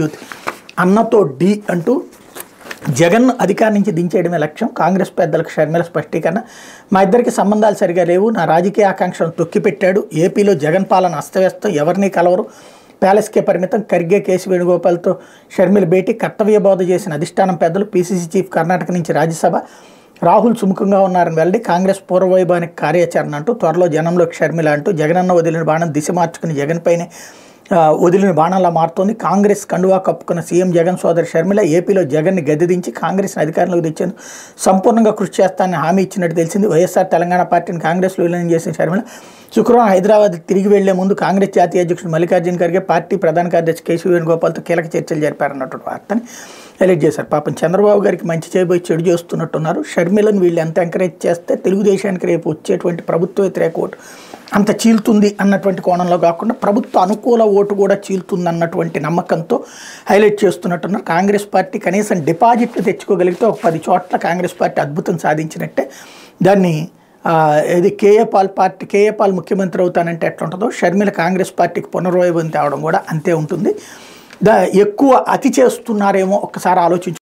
ఆంధ్రజ్యోతి. అన్నతో డి అంటూ జగన్ అధికారం నుంచి దించేయడమే లక్ష్యం, కాంగ్రెస్ పెద్దలకు షర్మిల స్పష్టీకరణ. మా ఇద్దరికి సంబంధాలు సరిగా లేవు, నా రాజకీయ ఆకాంక్షలను తొక్కిపెట్టాడు, ఏపీలో జగన్ పాలన అస్తవ్యస్తం, ఎవరిని కలవరు, ప్యాలెస్కే పరిమితం, ఖర్గే కేసీ వేణుగోపాల్తో షర్మిల భేటీ, కర్తవ్య బోధ చేసిన అధిష్టానం పెద్దలు, పీసీసీ చీఫ్ కర్ణాటక నుంచి రాజ్యసభ, రాహుల్ సుముఖంగా ఉన్నారని వెల్లడి, కాంగ్రెస్ పూర్వవైభవానికి కార్యాచరణ అంటూ, త్వరలో జనంలోకి షర్మిల అంటూ, జగనన్న వదిలిన బాణం దిశ మార్చుకుని జగన్ పైనే వదిలిన బాణంలా మారుతోంది. కాంగ్రెస్ కండువా కప్పుకున్న సీఎం జగన్ సోదరి షర్మిల ఏపీలో జగన్ని గద్దెదించి కాంగ్రెస్ని అధికారంలోకి తెచ్చేందుకు సంపూర్ణంగా కృషి చేస్తానని హామీ ఇచ్చినట్టు తెలిసింది. వైఎస్ఆర్ తెలంగాణ పార్టీని కాంగ్రెస్లో విలీనం చేసిన షర్మిల శుక్రవారం హైదరాబాద్ తిరిగి వెళ్లే ముందు కాంగ్రెస్ జాతీయ అధ్యక్షుడు మల్లికార్జున ఖర్గే, పార్టీ ప్రధాన కార్యదర్శి కేసీ వేణుగోపాల్తో కీలక చర్చలు జరిపారన్నటువంటి వార్తని హైలైట్ చేశారు. పాపం చంద్రబాబు గారికి మంచి చేయబోయి చెడు చేస్తున్నట్టున్నారు. షర్మిలను వీళ్ళు ఎంత ఎంకరేజ్ చేస్తే తెలుగుదేశానికి రేపు వచ్చేటువంటి ప్రభుత్వ వ్యతిరేక ఓటు అంత చీలుతుంది అన్నటువంటి కోణంలో కాకుండా ప్రభుత్వ అనుకూల ఓటు కూడా చీలుతుంది అన్నటువంటి నమ్మకంతో హైలైట్ చేస్తున్నట్టున్నారు. కాంగ్రెస్ పార్టీ కనీసం డిపాజిట్లు తెచ్చుకోగలిగితే ఒక 10 చోట్ల కాంగ్రెస్ పార్టీ అద్భుతం సాధించినట్టే. దాన్ని ఇది కేఏ పాల్ ముఖ్యమంత్రి అవుతానంటే ఎట్లా ఉంటుందో షర్మిల కాంగ్రెస్ పార్టీకి పునర్వైభవం తేవడం కూడా అంతే ఉంటుంది. ఎక్కువ అతి చేస్తున్నారేమో ఒక్కసారి ఆలోచించు.